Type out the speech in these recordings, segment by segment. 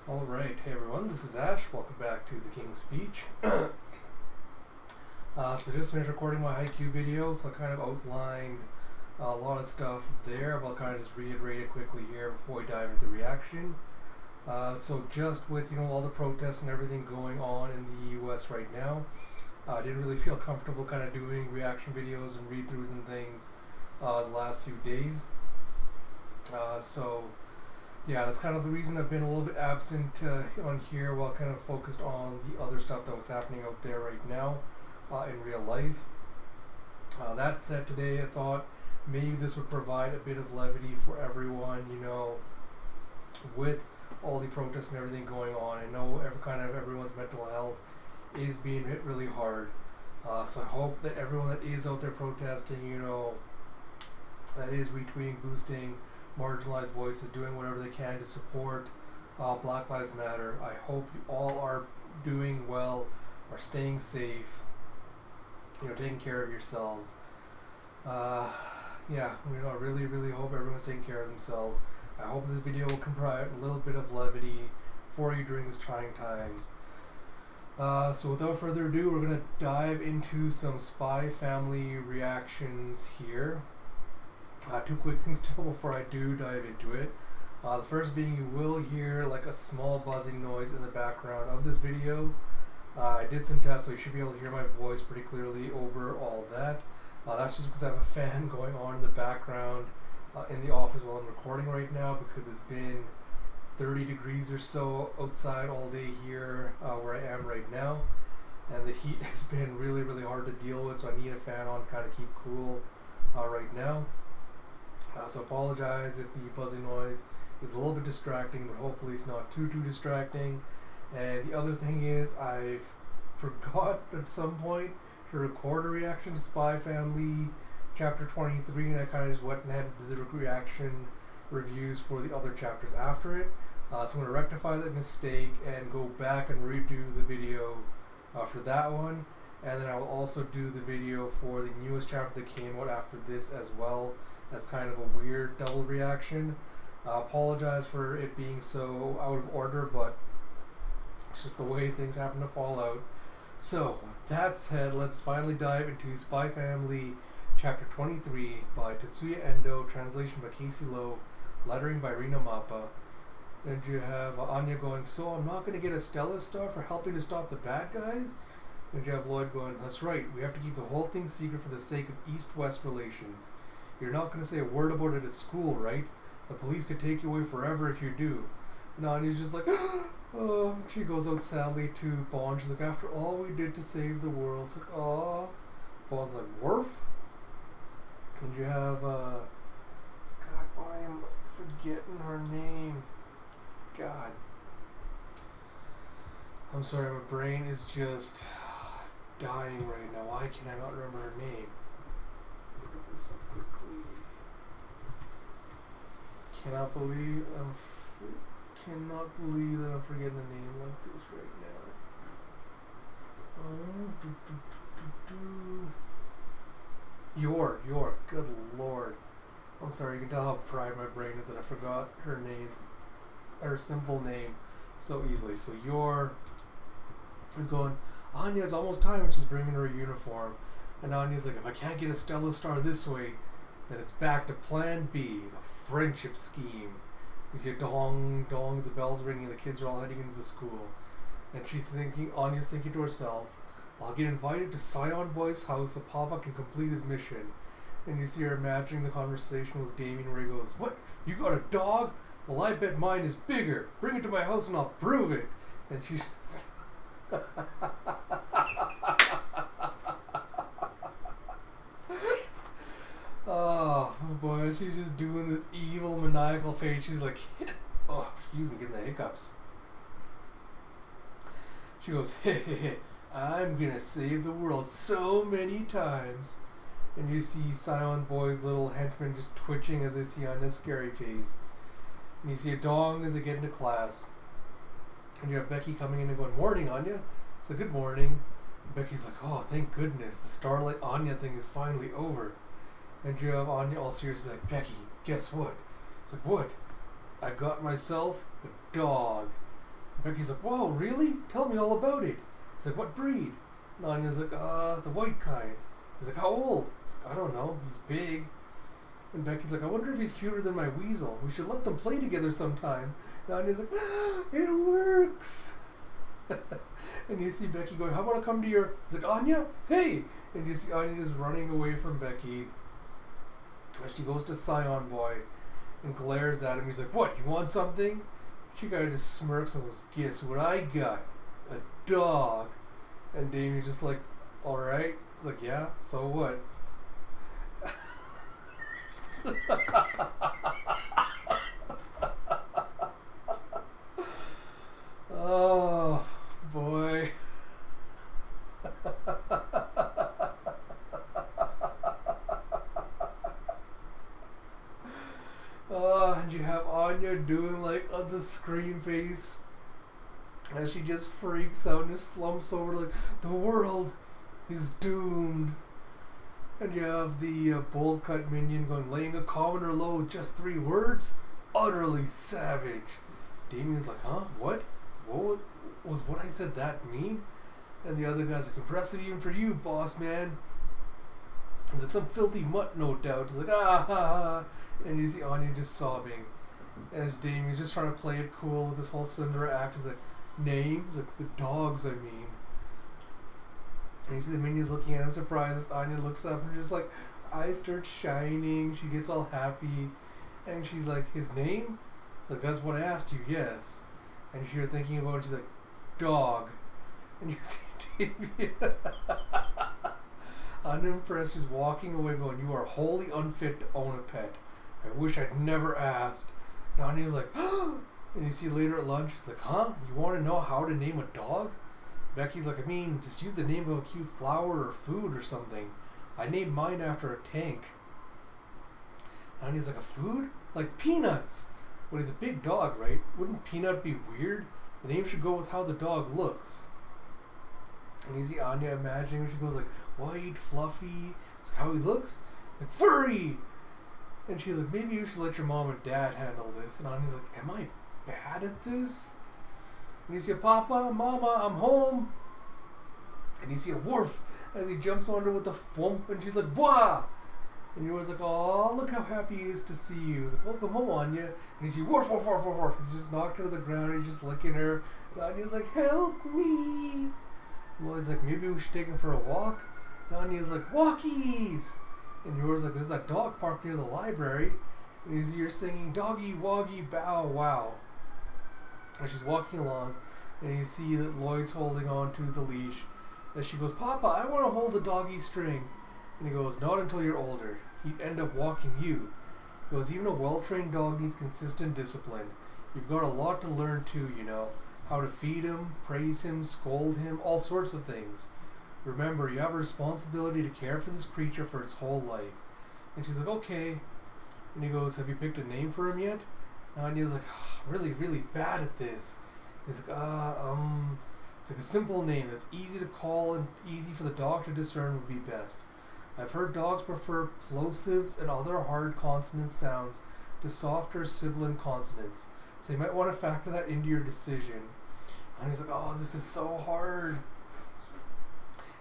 Alright, hey everyone, this is Ash. Welcome back to The King's Speech. So just finished recording my Haikyuu video, so I kind of outlined a lot of stuff there, but I'll kind of just reiterate it quickly here before we dive into the reaction. So just with, all the protests and everything going on in the US right now, I didn't really feel comfortable kind of doing reaction videos and read-throughs and things the last few days. Yeah, that's kind of the reason I've been a little bit absent on here while kind of focused on the other stuff that was happening out there right now in real life. That said, today I thought maybe this would provide a bit of levity for everyone, with all the protests and everything going on. I know everyone's mental health is being hit really hard. So I hope that everyone that is out there protesting, that is retweeting, boosting marginalized voices, doing whatever they can to support Black Lives Matter. I hope you all are doing well, are staying safe, taking care of yourselves. I really, really hope everyone's taking care of themselves. I hope this video will provide a little bit of levity for you during these trying times. So without further ado, we're going to dive into some Spy Family reactions here. Two quick things to know before I do dive into it. The first being, you will hear like a small buzzing noise in the background of this video. I did some tests, so you should be able to hear my voice pretty clearly over all that. That's just because I have a fan going on in the background in the office while I'm recording right now, because it's been 30 degrees or so outside all day here where I am right now, and the heat has been really, really hard to deal with, so I need a fan on to kind of keep cool right now. So apologize if the buzzing noise is a little bit distracting, but hopefully it's not too distracting. And the other thing is, I forgot at some point to record a reaction to Spy Family Chapter 23, and I kind of just went ahead and did the reaction reviews for the other chapters after it. So I'm going to rectify that mistake and go back and redo the video for that one. And then I will also do the video for the newest chapter that came out after this as well, as kind of a weird double reaction. Apologize for it being so out of order, but it's just the way things happen to fall out. So, with that said, let's finally dive into Spy Family Chapter 23 by Tetsuya Endo, translation by Casey Lowe, lettering by Rina Mappa. And you have Anya going, "So I'm not going to get a Stella star for helping to stop the bad guys?" And you have Lloyd going, "That's right, we have to keep the whole thing secret for the sake of East-West relations. You're not going to say a word about it at school, right? The police could take you away forever if you do." And Anya's just like, oh, she goes out sadly to Bond. She's like, "After all we did to save the world." It's like, aw. Bond's like, "Worf?" And you have, God, why am I forgetting her name? God. I'm sorry, my brain is just dying right now. Why can I not remember her name? Look this up quickly. Cannot believe that I'm forgetting the name like this right now. Yor, good lord. I'm sorry, you can tell how pride my brain is that I forgot her name, her simple name, so easily. So Yor is going, "Anya, it's almost time," which is bringing her a uniform. And Anya's like, "If I can't get a Stella star this way, then it's back to plan B, the friendship scheme." You see dongs, the bells ringing, the kids are all heading into the school. And Anya's thinking to herself, "I'll get invited to Scion Boy's house so Papa can complete his mission." And you see her imagining the conversation with Damien where he goes, "What? You got a dog? Well, I bet mine is bigger. Bring it to my house and I'll prove it." And she's oh boy, she's just doing this evil maniacal face. She's like, oh, excuse me, getting the hiccups. She goes, "Hey, I'm gonna save the world so many times." And you see Scion Boy's little henchmen just twitching as they see Anya's scary face. And you see a dong as they get into class. And you have Becky coming in and going, "Morning, Anya." So, "Good morning." And Becky's like, "Oh, thank goodness, the Starlight Anya thing is finally over." And you have Anya all seriously like, "Becky, guess what?" It's like, "What?" "I got myself a dog." Becky's like, whoa, really? Tell me all about it. He's like, what breed? And Anya's like, the white kind. He's like, how old? He's like, I don't know. He's big. And Becky's like, I wonder if he's cuter than my weasel. We should let them play together sometime. And Anya's like, it works. And you see Becky going, how about I come to your... He's like, Anya, hey! And you see Anya just running away from Becky. And she goes to Scion Boy and glares at him. He's like, what, you want something? She kind of just smirks and goes, guess what I got? A dog. And Damien's just like, alright. He's like, yeah, so what? Oh, boy. And you have Anya doing like the scream face as she just freaks out and just slumps over like, the world is doomed. And you have the bold cut minion going, laying a commoner low with just 3 words? Utterly savage. Damien's like, huh? What? What was what I said that mean? And the other guy's like, impressive even for you, boss man. He's like, some filthy mutt, no doubt. He's like, ah ha ha. And you see Anya just sobbing as Damien's just trying to play it cool with this whole Cinderella act. He's like, names? Like, the dogs, I mean. And you see the minions looking at him surprised. Anya looks up and just like, eyes start shining. She gets all happy. And she's like, his name? It's like, that's what I asked you, yes. And you're thinking about it, she's like, dog. And you see Damien unimpressed, just walking away going, you are wholly unfit to own a pet. I wish I'd never asked. And Anya was like, and you see later at lunch, he's like, huh? You want to know how to name a dog? Becky's like, I mean, just use the name of a cute flower or food or something. I named mine after a tank. And Anya's like, a food? Like Peanuts. But he's a big dog, right? Wouldn't Peanut be weird? The name should go with how the dog looks. And you see Anya imagining, she goes like, white, fluffy. It's like, how he looks? It's like, furry! And she's like, maybe you should let your mom and dad handle this. And Anya's like, am I bad at this? And you see a Papa, Mama, I'm home. And you see a Worf as he jumps on her with a thump, and she's like, Wah! And you're always like, oh, look how happy he is to see you. He's like, welcome home, Anya. And you see, Worf, Worf, Worf, Worf, Worf. He's just knocked her to the ground, he's just licking her. So Anya's like, help me. And Lloyd's like, maybe we should take him for a walk. And Anya's like, walkies. And yours like, there's that dog park near the library. And you see her singing, doggy, woggy, bow, wow. And she's walking along, and you see that Lloyd's holding on to the leash. As she goes, Papa, I want to hold the doggy string. And he goes, not until you're older. He'd end up walking you. He goes, even a well-trained dog needs consistent discipline. You've got a lot to learn too, you know. How to feed him, praise him, scold him, all sorts of things. Remember, you have a responsibility to care for this creature for its whole life. And she's like, okay. And he goes, have you picked a name for him yet? And Anya's like, oh, really, really bad at this. He's like, it's like a simple name that's easy to call and easy for the dog to discern would be best. I've heard dogs prefer plosives and other hard consonant sounds to softer sibilant consonants. So you might want to factor that into your decision. And he's like, oh, this is so hard.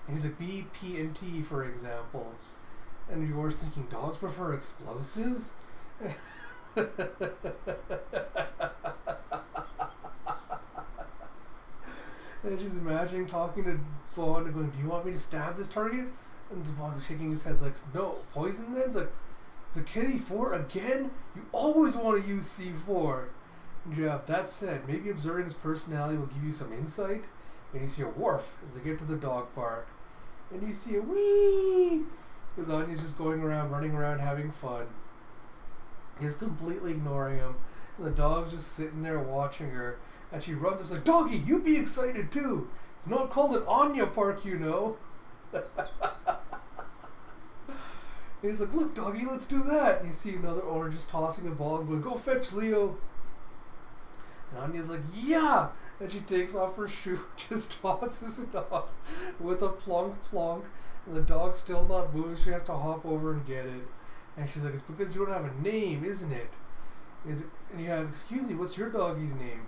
And he's like, B, P, and T, for example. And you're thinking, dogs prefer explosives? And she's imagining talking to Bond and going, do you want me to stab this target? And Bond's shaking his head like, no, poison then? It's like KD4 again? You always want to use C4. And Jeff, that said, maybe observing his personality will give you some insight. And you see a Worf as they get to the dog park. And you see a wee! Because Anya's just going around, running around, having fun. He's completely ignoring him. And the dog's just sitting there watching her. And she runs up and like, doggy, you be excited too. It's not called an Anya park, you know. And he's like, look, doggy, let's do that. And you see another owner just tossing a ball and going, go fetch Leo. And Anya's like, yeah. And she takes off her shoe, just tosses it off with a plonk plonk. And the dog's still not moving. She has to hop over and get it. And she's like, it's because you don't have a name, isn't it? And you have, excuse me, what's your doggy's name?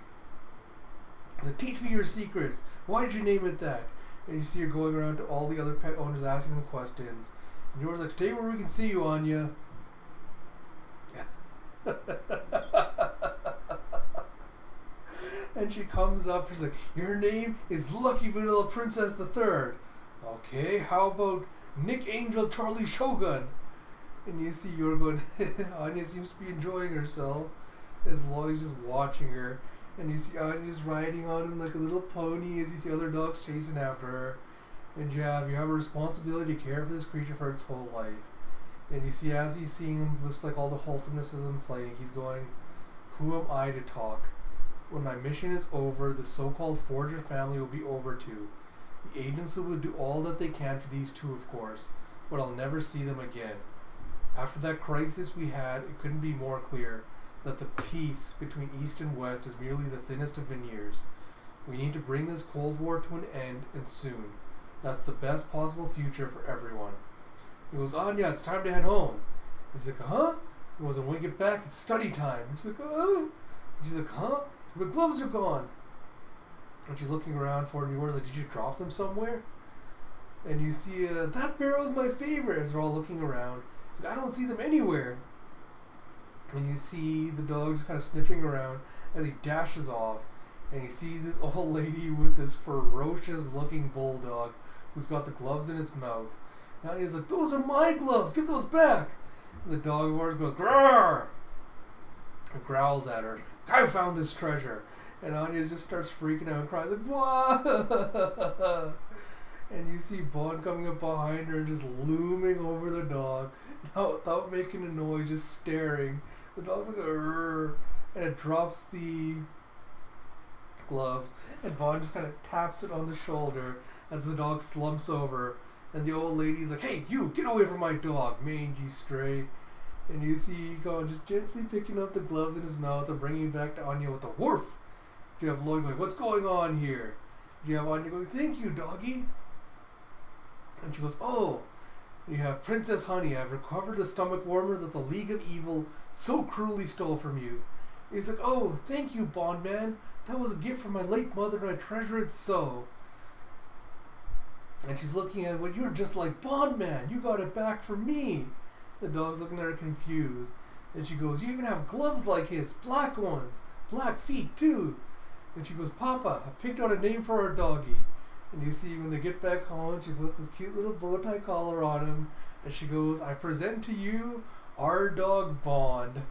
He's like, teach me your secrets. Why did you name it that? And you see her going around to all the other pet owners asking them questions. And yours like, stay where we can see you, Anya. And she comes up, she's like, your name is Lucky Vanilla Princess the Third. Okay, how about Nick Angel Charlie Shogun? And you see you're going, Anya seems to be enjoying herself as Lloyd's just watching her. And you see Anya's riding on him like a little pony as you see other dogs chasing after her. And you have a responsibility to care for this creature for its whole life. And you see as he's seeing him, just like all the wholesomeness of him playing, he's going, who am I to talk? When my mission is over, the so-called Forger family will be over too. The agency will do all that they can for these two, of course, but I'll never see them again. After that crisis we had, it couldn't be more clear that the peace between East and West is merely the thinnest of veneers. We need to bring this Cold War to an end, and soon. That's the best possible future for everyone. He goes, Anya, it's time to head home. And she's like, huh? He goes, and when we get back, it's study time. And she's like, oh. And she's like, huh? My gloves are gone. And she's looking around for him. And Yours like, did you drop them somewhere? And you see, that barrel's my favorite. As they're all looking around. He's like, I don't see them anywhere. And you see the dog just kind of sniffing around as he dashes off. And he sees this old lady with this ferocious looking bulldog who's got the gloves in its mouth. Now he's like, those are my gloves. Give those back. And the dog of ours goes, grrr! And growls at her. I found this treasure. And Anya just starts freaking out and crying like, whoa! And you see Bond coming up behind her and just looming over the dog. Now without making a noise, just staring. The dog's like, grrr! And it drops the gloves. And Bond just kind of taps it on the shoulder as the dog slumps over. And the old lady's like, hey, you, get away from my dog, mangy stray. And you see Gon just gently picking up the gloves in his mouth and bringing it back to Anya with a woof. You have Lloyd going, what's going on here? You have Anya going, thank you, doggy. And she goes, oh. And you have Princess Honey, I've recovered the stomach warmer that the League of Evil so cruelly stole from you. And he's like, oh, thank you, Bond man. That was a gift from my late mother and I treasure it so. And she's looking at it, well, you're just like Bond man. You got it back for me. The dog's looking at her confused. And she goes, you even have gloves like his, black ones, black feet too. And she goes, Papa, I've picked out a name for our doggy. And you see when they get back home, she puts this cute little bow tie collar on him. And she goes, I present to you our dog Bond.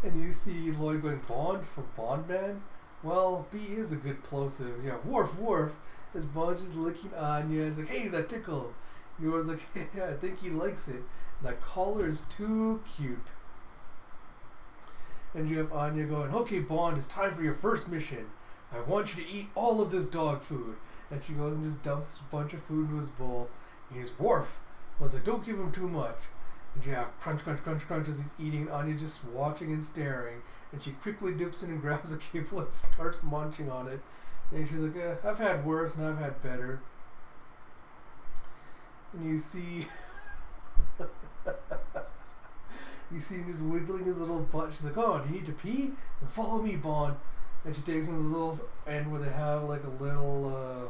And you see Lloyd going, Bond for Bond man? Well, B is a good plosive. Yeah, woof woof. His Bond's just licking Anya. He's like, hey, that tickles. Yours like, yeah, I think he likes it. That collar is too cute. And you have Anya going, okay, Bond, it's time for your first mission. I want you to eat all of this dog food. And she goes and just dumps a bunch of food into his bowl. And he's, Worf. I was like, don't give him too much. And you have crunch, crunch, crunch, crunch as he's eating. And Anya just watching and staring. And she quickly dips in and grabs a kibble and starts munching on it. And she's like, I've had worse and I've had better. And you see him just wiggling his little butt. She's like, oh, do you need to pee? Then follow me, Bond. And she takes him to the little end where they have like a little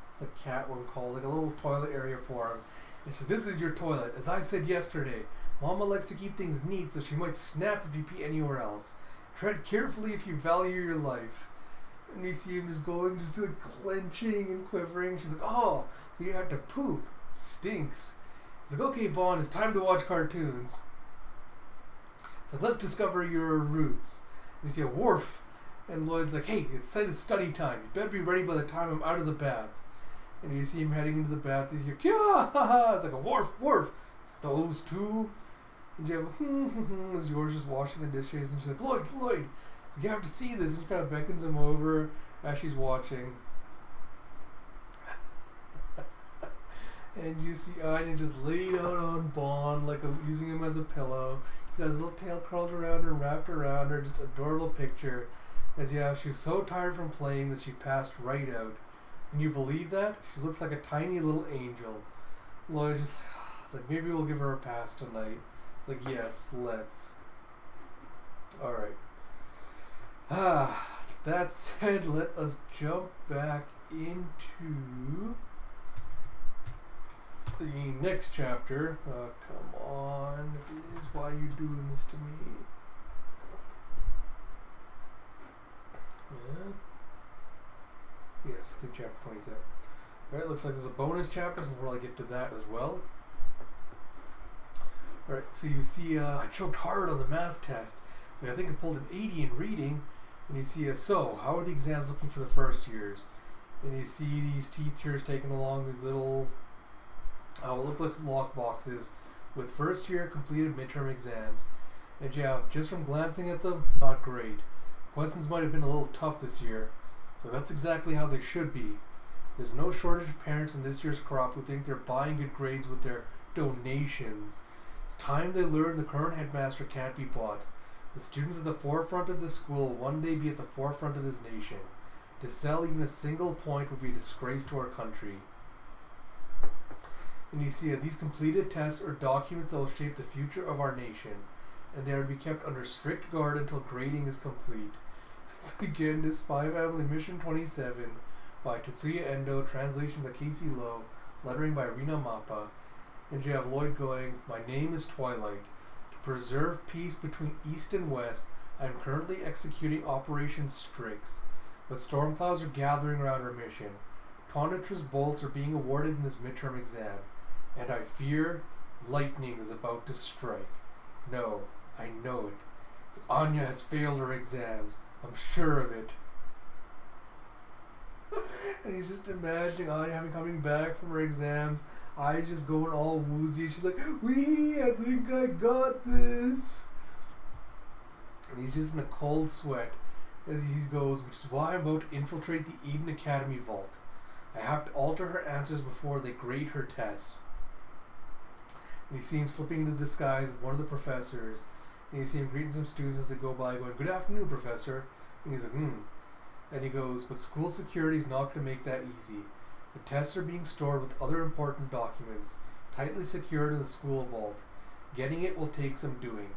what's the cat one called? Like a little toilet area for him. And she said, this is your toilet. As I said yesterday, Mama likes to keep things neat so she might snap if you pee anywhere else. Tread carefully if you value your life. And you see him just going, just like clenching and quivering. She's like, oh, so you have to poop. Stinks. He's like, okay, Bond, it's time to watch cartoons. So let's discover your roots. And you see a Worf. And Lloyd's like, hey, it's study time. You better be ready by the time I'm out of the bath. And you see him heading into the bath. He's like, yeah, it's like a Worf. Those two. And you have as Yours just washing the dishes. And she's like, Lloyd. So you have to see this. And she kind of beckons him over as she's watching. And you see Anya just laid out on Bond, like using him as a pillow. He's got his little tail curled around her, wrapped around her. Just adorable picture. As she was so tired from playing that she passed right out. And you believe that? She looks like a tiny little angel. Lloyd just, it's like, maybe we'll give her a pass tonight. It's like, yes, let's. Alright. That said, let us jump back into the next chapter. Come on, if it is, why are you doing this to me? Yeah. Yes, I think chapter 27. Alright, looks like there's a bonus chapter, so we'll get to that as well. Alright, so you see, I choked hard on the math test. So I think I pulled an 80 in reading. And you see, so, how are the exams looking for the first years? And you see these teachers taking along these little, what look like lock boxes with first year completed midterm exams. And yeah, just from glancing at them, not great. Questions might have been a little tough this year. So that's exactly how they should be. There's no shortage of parents in this year's crop who think they're buying good grades with their donations. It's time they learn the current headmaster can't be bought. The students at the forefront of the school will one day be at the forefront of this nation. To sell even a single point would be a disgrace to our country. And you see that these completed tests are documents that will shape the future of our nation, and they are to be kept under strict guard until grading is complete. So again, this Spy Family Mission 27 by Tetsuya Endo, translation by Casey Lowe, lettering by Rina Mappa. And you have Lloyd going, "My name is Twilight. To preserve peace between East and West, I am currently executing Operation Strix. But storm clouds are gathering around our mission. Tonitrus bolts are being awarded in this midterm exam, and I fear lightning is about to strike. No, I know it. So Anya has failed her exams. I'm sure of it." And he's just imagining Anya coming back from her exams, eyes just going all woozy. She's like, "Wee, I think I got this." And he's just in a cold sweat as he goes, "Which is why I'm about to infiltrate the Eden Academy vault. I have to alter her answers before they grade her test." And you see him slipping into disguise of one of the professors. And you see him greeting some students as they go by, going, "Good afternoon, Professor." And he's like, And he goes, "But school security is not going to make that easy. The tests are being stored with other important documents, tightly secured in the school vault. Getting it will take some doing.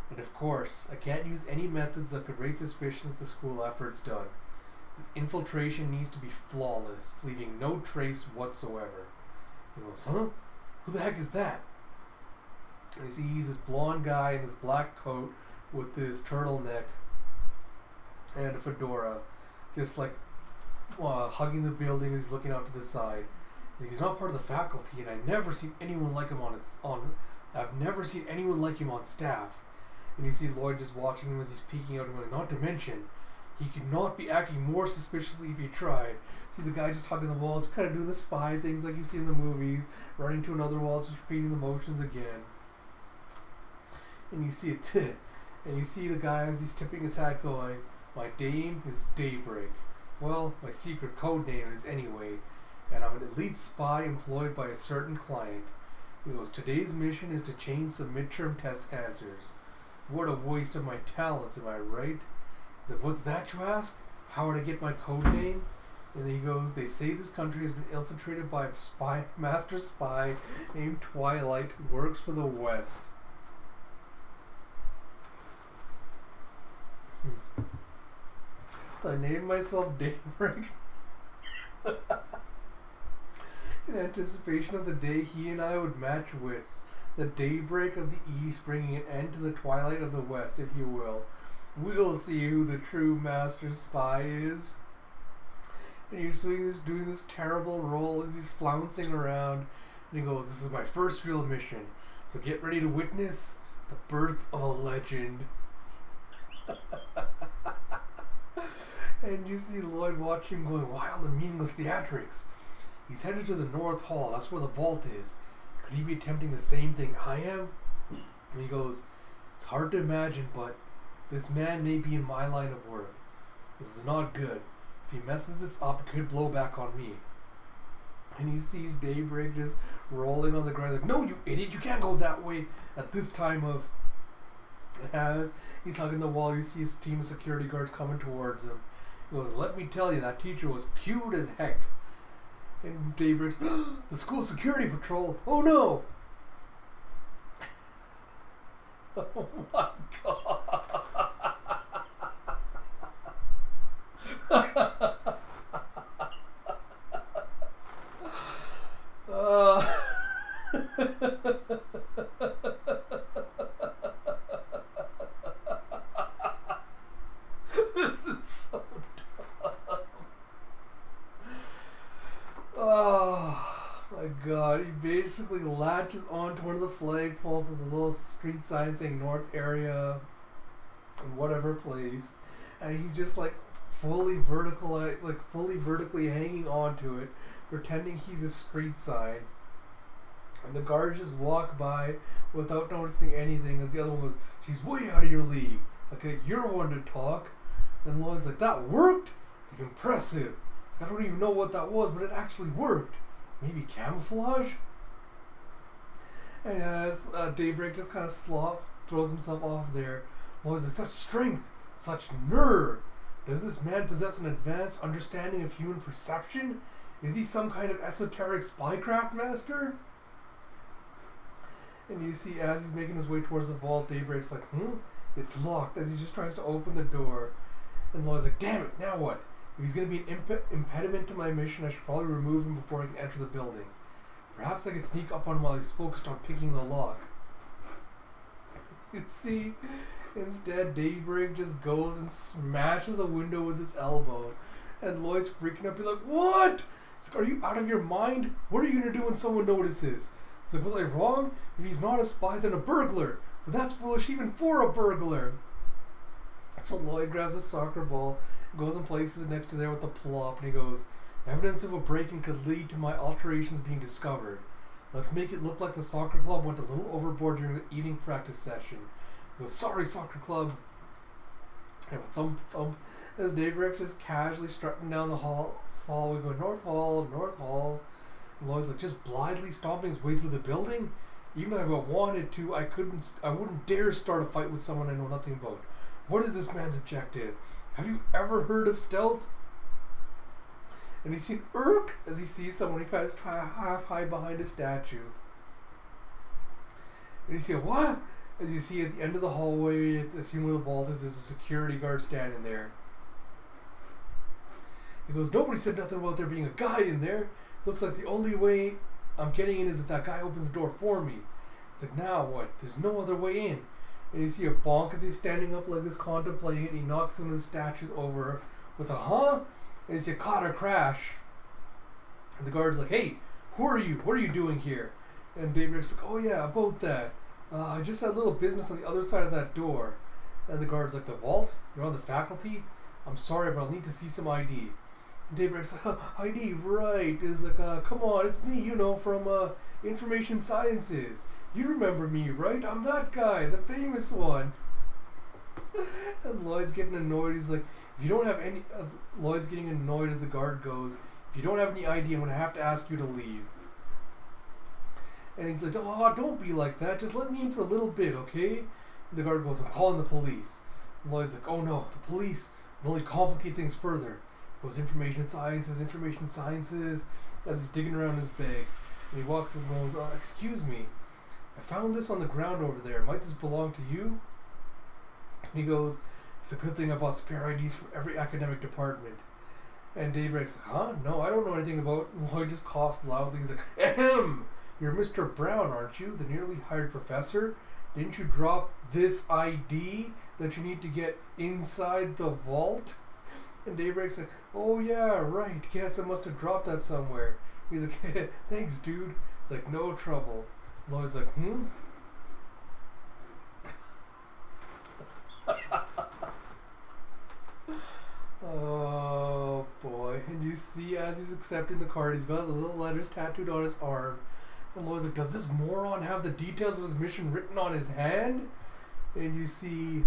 And of course, I can't use any methods that could raise suspicion at the school after it's done. This infiltration needs to be flawless, leaving no trace whatsoever." He goes, "Huh? Who the heck is that?" And you see he's this blonde guy in his black coat with this turtleneck and a fedora, just like hugging the building as he's looking out to the side. He's not part of the faculty, and I've never seen anyone like him on staff. And you see Lloyd just watching him as he's peeking out and going, "Not to mention, he could not be acting more suspiciously if he tried." See the guy just hugging the wall, just kind of doing the spy things like you see in the movies, running to another wall, just repeating the motions again. And you see and you see the guy as he's tipping his hat going, "My name is Daybreak. Well, my secret code name is anyway, and I'm an elite spy employed by a certain client." He goes, "Today's mission is to change some midterm test answers. What a waste of my talents, am I right?" He's like, "What's that, you ask? How would I get my code name?" And then he goes, "They say this country has been infiltrated by a master spy named Twilight who works for the West." So I named myself Daybreak in anticipation of the day he and I would match wits. The daybreak of the East bringing an end to the twilight of the West, if you will. We'll see who the true master spy is. And he's doing this terrible role as he's flouncing around. And he goes, "This is my first real mission. So get ready to witness the birth of a legend." And you see Lloyd watching him going, wild and meaningless theatrics. He's headed to the North Hall. That's where the vault is. Could he be attempting the same thing I am? And he goes, "It's hard to imagine, but this man may be in my line of work. This is not good. If he messes this up, it could blow back on me." And he sees Daybreak just rolling on the ground. He's like, "No, you idiot, you can't go that way." At this time of, as he's hugging the wall, you see his team of security guards coming towards him. He goes, "Let me tell you, that teacher was cute as heck." And Daybreak's, "The school security patrol. Oh no!" Oh my god. uh, this is so dumb. Oh my god, he basically latches onto one of the flagpoles with a little street sign saying North Area in whatever place, and he's just like fully vertically hanging onto it, pretending he's a street sign. And the guards just walk by without noticing anything as the other one goes, "She's way out of your league. Like you're one to talk." And Lloyd's like, "That worked? It's like impressive. It's like, I don't even know what that was, but it actually worked. Maybe camouflage?" And as Daybreak just kind of throws himself off there, Lloyd's like, "Such strength, such nerve. Does this man possess an advanced understanding of human perception? Is he some kind of esoteric spycraft master?" And you see, as he's making his way towards the vault, Daybreak's like, it's locked, as he just tries to open the door. And Lloyd's like, "Damn it, now what? If he's going to be an impediment to my mission, I should probably remove him before I can enter the building. Perhaps I could sneak up on him while he's focused on picking the lock." You see, instead, Daybreak just goes and smashes a window with his elbow. And Lloyd's freaking out, be like, "What?" He's like, "Are you out of your mind? What are you going to do when someone notices?" He's like, "Was I wrong? If he's not a spy, then a burglar. But that's foolish even for a burglar." So Lloyd grabs a soccer ball, goes and places it next to there with the plop, and he goes, "Evidence of a break-in could lead to my alterations being discovered. Let's make it look like the soccer club went a little overboard during the evening practice session." He goes, "Sorry, soccer club." And a thump as Daybreak just casually strutting down the hallway going, "North Hall, North Hall." And Lloyd's like, just blithely stomping his way through the building. "Even if I wanted to, I wouldn't dare start a fight with someone I know nothing about. What is this man's objective? Have you ever heard of stealth?" And you see Urk as he sees someone, he kind of half hide behind a statue. And you see a what? As you see at the end of the hallway, at this human vault, there's a security guard standing there. He goes, "Nobody said nothing about there being a guy in there. Looks like the only way I'm getting in is if that guy opens the door for me." It's like, "Now what? There's no other way in." And you see a bonk as he's standing up like this contemplating it, and he knocks one of the statues over with a "huh?" And you see a clatter crash. And the guard's like, "Hey, who are you? What are you doing here?" And Daybreak's like, "Oh yeah, about that. I just had a little business on the other side of that door." And the guard's like, "The vault? You're on the faculty? I'm sorry, but I'll need to see some ID." And Daybreak's like, "ID, right." Is like, "Come on, it's me, from Information Sciences. You remember me, right? I'm that guy, the famous one." And Lloyd's getting annoyed. He's like, "If you don't have any..." Lloyd's getting annoyed as the guard goes, "If you don't have any ID, I'm going to have to ask you to leave." And he's like, "Oh, don't be like that. Just let me in for a little bit, okay?" And the guard goes, "I'm calling the police." And Lloyd's like, "Oh no, the police will only complicate things further." He goes, Information Sciences, as he's digging around his bag. And he walks and goes, "Excuse me, I found this on the ground over there. Might this belong to you?" And he goes, "It's a good thing I bought spare IDs from every academic department." And Daybreak's like, "Huh? No, I don't know anything about..." And Lloyd just coughs loudly. He's like, "Ahem! You're Mr. Brown, aren't you? The newly hired professor? Didn't you drop this ID that you need to get inside the vault?" And Daybreak's like, "Oh yeah, right. Guess I must have dropped that somewhere." He's like, "Thanks, dude." He's like, "No trouble." Lloyd's like, Oh boy. And you see as he's accepting the card, he's got the little letters tattooed on his arm. And Lloyd's like, "Does this moron have the details of his mission written on his hand?" And you see,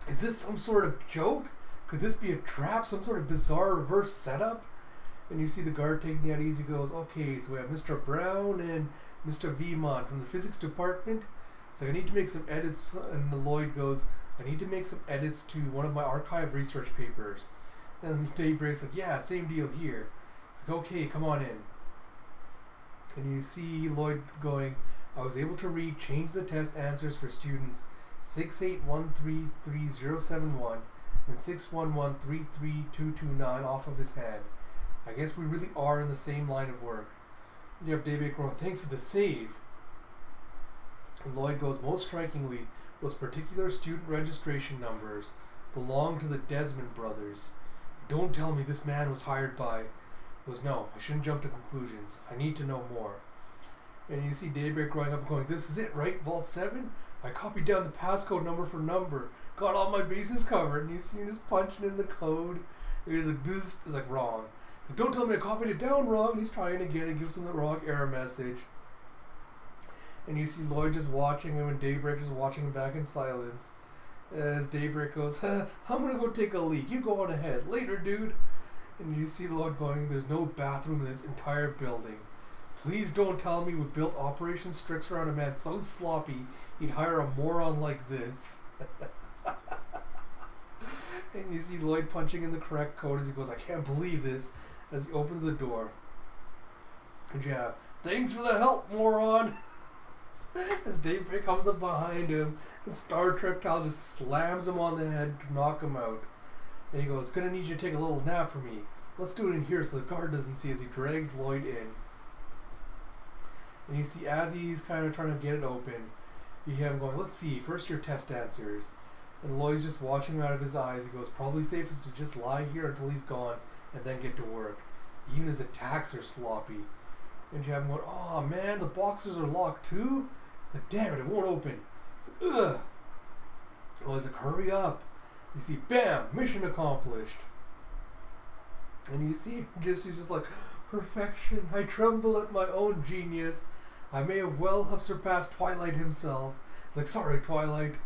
is this some sort of joke? Could this be a trap? Some sort of bizarre reverse setup? And you see the guard taking the uneasy, goes, "Okay, so we have Mr. Brown and Mr. Vemont from the physics department. It's like, I need to make some edits." And the Lloyd goes, "I need to make some edits to one of my archive research papers." And Daybreak's like, "Yeah, same deal here." It's like, "Okay, come on in." And you see Lloyd going, "I was able to change the test answers for students 6813371 and 611-33229 off of his hand. I guess we really are in the same line of work. And you have Daybreak going, thanks for the save. And Lloyd goes, most strikingly, those particular student registration numbers belong to the Desmond brothers. Don't tell me this man was hired by... He goes, no, I shouldn't jump to conclusions. I need to know more. And you see Daybreak growing up and going, this is it, right? Vault 7? I copied down the passcode number for number. Got all my bases covered. And you see him just punching in the code. And he's like, this is like wrong. Like, don't tell me I copied it down wrong. And he's trying again and gives him the wrong error message. And you see Lloyd just watching him and Daybreak just watching him back in silence. As Daybreak goes, I'm gonna go take a leak. You go on ahead. Later, dude. And you see Lloyd going, there's no bathroom in this entire building. Please don't tell me we built Operation Strix around a man so sloppy he'd hire a moron like this. And you see Lloyd punching in the correct code as he goes, I can't believe this, as he opens the door. And yeah, thanks for the help, moron. As Daybreak comes up behind him and Star Trek Tal just slams him on the head to knock him out. And he goes, gonna need you to take a little nap for me. Let's do it in here so the guard doesn't see as he drags Lloyd in. And you see as he's kind of trying to get it open, you hear him going, let's see, first your test answers. And Lloyd's just watching him out of his eyes. He goes, probably safest to just lie here until he's gone and then get to work. Even his attacks are sloppy. And you have him going, oh man, the boxes are locked too? It's like, damn it, it won't open. It's like, ugh. Well, he's like, hurry up. You see, bam, mission accomplished. And you see, he's just like, perfection. I tremble at my own genius. I may well have surpassed Twilight himself. He's like, sorry, Twilight.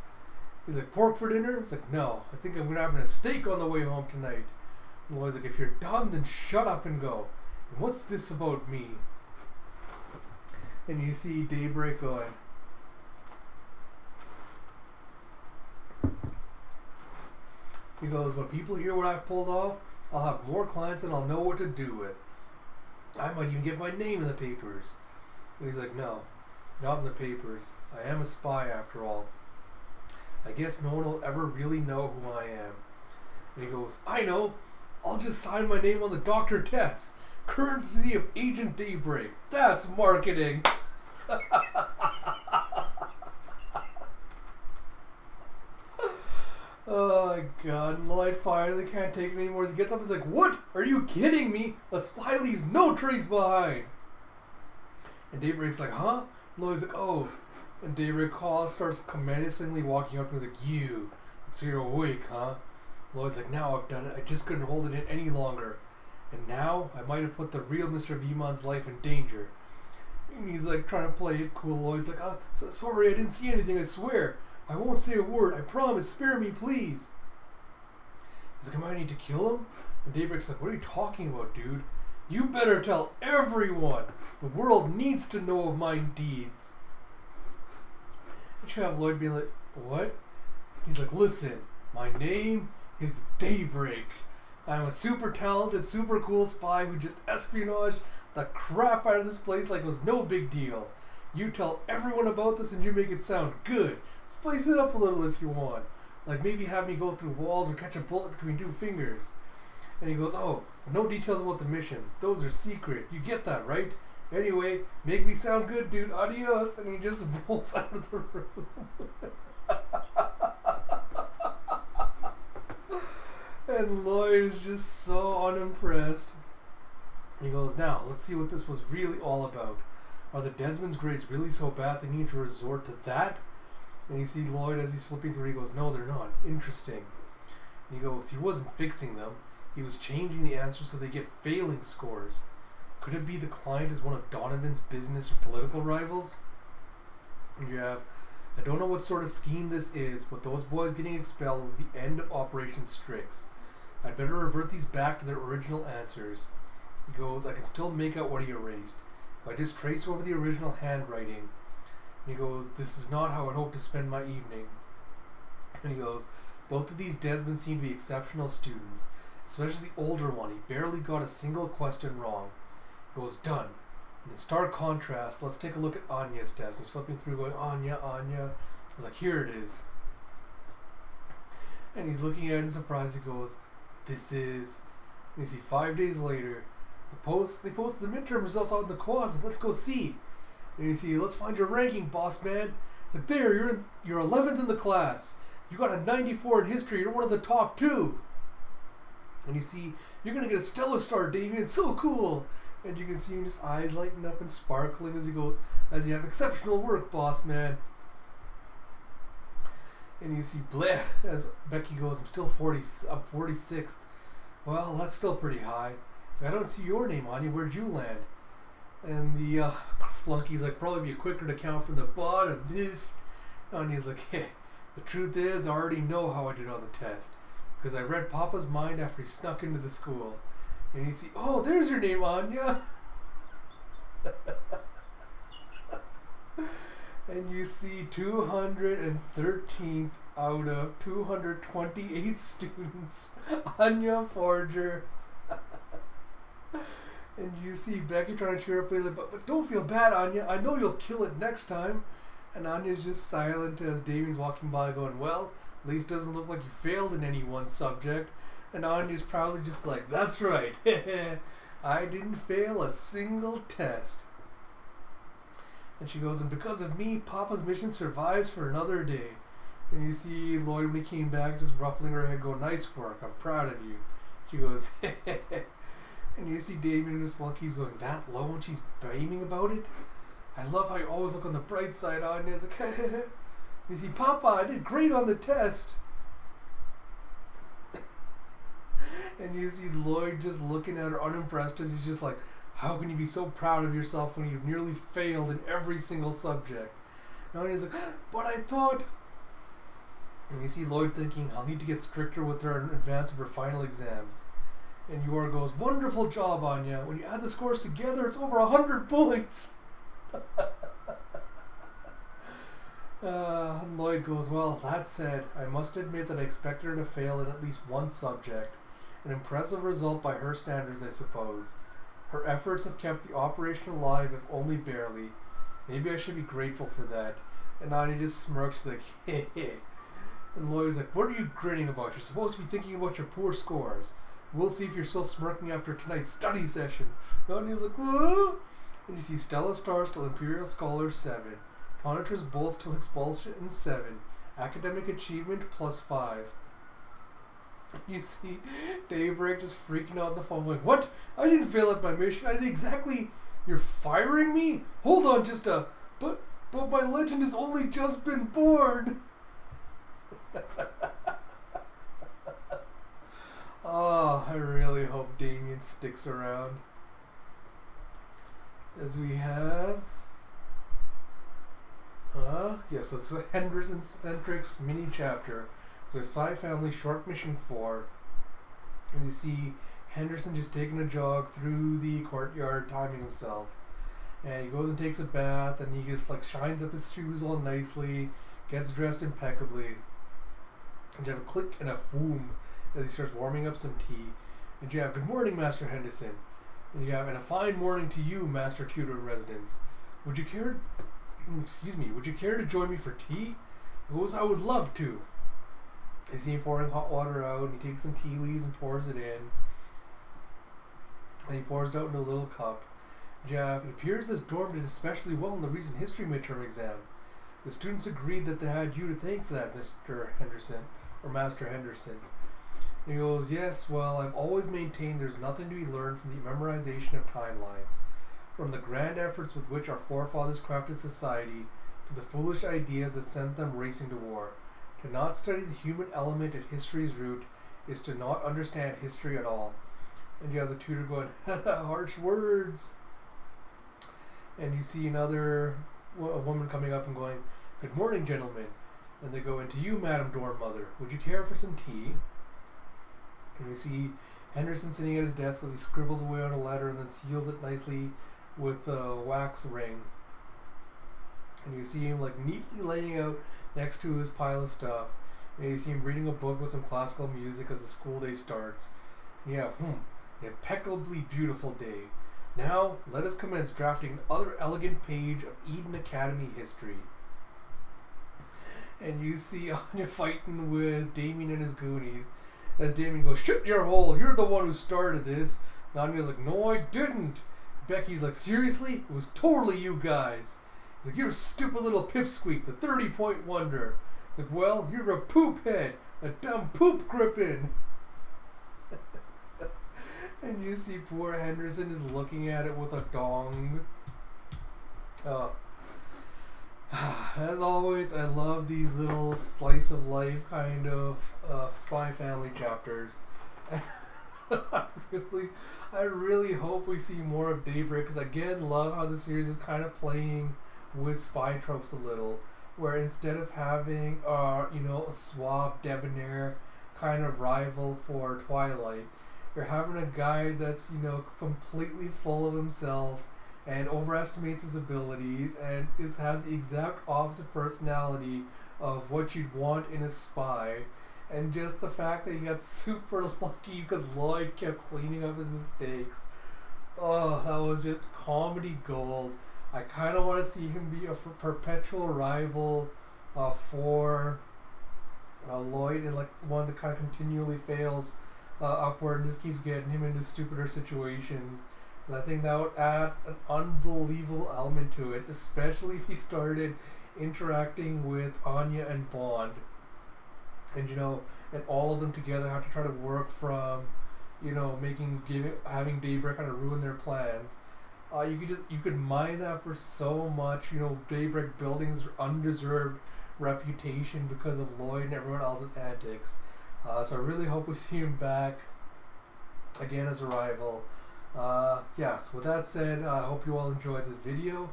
He's like, pork for dinner? It's like, no, I think I'm gonna have a steak on the way home tonight. And Lloyd's like, if you're done, then shut up and go. And what's this about me? And you see Daybreak going, he goes, when people hear what I've pulled off, I'll have more clients than I'll know what to do with. I might even get my name in the papers. And he's like, no, not in the papers. I am a spy after all. I guess no one will ever really know who I am. And he goes, I know. I'll just sign my name on the doctor tests. Courtesy of Agent Daybreak. That's marketing. Oh my god, and Lloyd finally can't take it anymore. As he gets up, he's like, what? Are you kidding me? A spy leaves no trace behind. And Daybreak's like, huh? And Lloyd's like, oh. And Daybreak starts menacingly walking up and he's like, you. So you're awake, huh? Lloyd's like, now I've done it. I just couldn't hold it in any longer. And now I might have put the real Mr. Veemon's life in danger. And he's like trying to play it cool. Lloyd's like, sorry, I didn't see anything, I swear. I won't say a word, I promise, spare me, please. He's like, am I gonna need to kill him? And Daybreak's like, what are you talking about, dude? You better tell everyone. The world needs to know of my deeds. And you have Lloyd being like, what? He's like, listen, my name is Daybreak. I'm a super talented, super cool spy who just espionaged the crap out of this place like it was no big deal. You tell everyone about this and you make it sound good. Spice it up a little if you want. Like maybe have me go through walls or catch a bullet between two fingers. And he goes, oh, no details about the mission. Those are secret. You get that, right? Anyway, make me sound good, dude. Adios. And he just rolls out of the room. And Lloyd is just so unimpressed. He goes, now, let's see what this was really all about. Are the Desmond's grades really so bad they need to resort to that? And you see Lloyd as he's flipping through, he goes, no, they're not. Interesting. And he goes, he wasn't fixing them. He was changing the answers so they get failing scores. Could it be the client is one of Donovan's business or political rivals? And you have, I don't know what sort of scheme this is, but those boys getting expelled were the end of Operation Strix. I'd better revert these back to their original answers. He goes, I can still make out what he erased. If I just trace over the original handwriting. And he goes, this is not how I'd hoped to spend my evening. And he goes, both of these Desmonds seem to be exceptional students, especially the older one. He barely got a single question wrong. He goes, done. And in stark contrast, let's take a look at Anya's test. He's flipping through going, Anya, Anya. I was like, here it is. And he's looking at it in surprise. He goes, this is... And you see 5 days later, they posted the midterm results out in the quads. Let's go see. And you see, let's find your ranking, boss man. It's like, there, you're 11th in the class. You got a 94 in history. You're one of the top 2. And you see, you're going to get a stellar star, Damien. It's so cool. And you can see his eyes lighting up and sparkling as he goes, as you have exceptional work, boss man. And you see, bleh, as Becky goes, I'm 46th. Well, that's still pretty high. So I don't see your name on you. Where'd you land? And the flunkey's like, probably be quicker to count from the bottom. And he's like, hey, the truth is, I already know how I did on the test. Because I read Papa's mind after he snuck into the school. And you see, oh, there's your name, Anya. And you see 213th out of 228 students, Anya Forger. And you see Becky trying to cheer up, but don't feel bad, Anya. I know you'll kill it next time. And Anya's just silent as Damien's walking by going, well, at least doesn't look like you failed in any one subject. And Anya's proudly just like, that's right. I didn't fail a single test. And she goes, and because of me, Papa's mission survives for another day. And you see Lloyd, when he came back, just ruffling her head, going, nice work, I'm proud of you. She goes, and you see Damien and his flunkies going that low when she's beaming about it. I love how you always look on the bright side, Anya. It's like, you see, Papa, I did great on the test. And you see Lloyd just looking at her unimpressed as he's just like, how can you be so proud of yourself when you've nearly failed in every single subject? And he's like, but I thought... And you see Lloyd thinking, I'll need to get stricter with her in advance of her final exams. And Yor goes, wonderful job, Anya. When you add the scores together, it's over 100 points. And Lloyd goes, well, that said, I must admit that I expected her to fail in at least one subject. An impressive result by her standards, I suppose. Her efforts have kept the operation alive, if only barely. Maybe I should be grateful for that. And Anya just smirks like, heh heh. And Lloyd's like, what are you grinning about? You're supposed to be thinking about your poor scores. We'll see if you're still smirking after tonight's study session. And Anya's like, whoa! And you see Stella Star still Imperial Scholar 7. Tonitor's Bull still Expulsion 7. Academic Achievement +5. You see Daybreak just freaking out on the phone going, what? I didn't fail at my mission. I did exactly... You're firing me? Hold on just a... But my legend has only just been born. Oh, I really hope Damien sticks around. As we have... yes, it's a Henderson-centric mini-chapter. So it's 5 Family Short Mission 4. And you see Henderson just taking a jog through the courtyard, timing himself. And he goes and takes a bath, and he just like shines up his shoes all nicely, gets dressed impeccably. And you have a click and a boom as he starts warming up some tea. And you have, good morning, Master Henderson. And you have, and a fine morning to you, Master Tutor in Residence. Would you care to join me for tea? He goes, I would love to. You see him pouring hot water out, and he takes some tea leaves and pours it in. And he pours it out into a little cup. Jeff, it appears this dorm did especially well in the recent history midterm exam. The students agreed that they had you to thank for that, Mr. Henderson, or Master Henderson. And he goes, yes, well, I've always maintained there's nothing to be learned from the memorization of timelines. From the grand efforts with which our forefathers crafted society, to the foolish ideas that sent them racing to war. To not study the human element at history's root is to not understand history at all. And you have the tutor going, harsh words. And you see a woman coming up and going, good morning, gentlemen. And they go, into you, Madam Dorm Mother, would you care for some tea? And you see Henderson sitting at his desk as he scribbles away on a letter and then seals it nicely with a wax ring. And you see him like neatly laying out next to his pile of stuff. And you see him reading a book with some classical music as the school day starts. And you have, an impeccably beautiful day. Now, let us commence drafting another elegant page of Eden Academy history. and you see Anya fighting with Damien and his goonies. As Damien goes, "Shut your hole! You're the one who started this." And Anya's like, "No, I didn't." Becky's like, "Seriously? It was totally you guys." He's like, "You're a stupid little pipsqueak, the 30-point wonder." He's like, "Well, you're a poop head, a dumb poop grippin." And you see poor Henderson is looking at it with a dong. As always, I love these little slice of life kind of Spy Family chapters. I really hope we see more of Daybreak, because again, love how the series is kind of playing with spy tropes a little, where instead of having a suave, debonair kind of rival for Twilight, you're having a guy that's completely full of himself and overestimates his abilities and has the exact opposite personality of what you'd want in a spy. And just the fact that he got super lucky because Lloyd kept cleaning up his mistakes. Oh, that was just comedy gold. I kind of want to see him be a perpetual rival for Lloyd, and like one that kind of continually fails upward and just keeps getting him into stupider situations. I think that would add an unbelievable element to it, especially if he started interacting with Anya and Bond. And and all of them together have to try to work from, having Daybreak kind of ruin their plans. You could mine that for so much. Daybreak building his undeserved reputation because of Lloyd and everyone else's antics. So I really hope we see him back again as a rival. Yes. With that said, I hope you all enjoyed this video.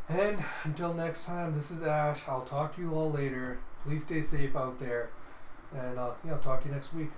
And until next time, this is Ash. I'll talk to you all later. Please stay safe out there. And I'll talk to you next week.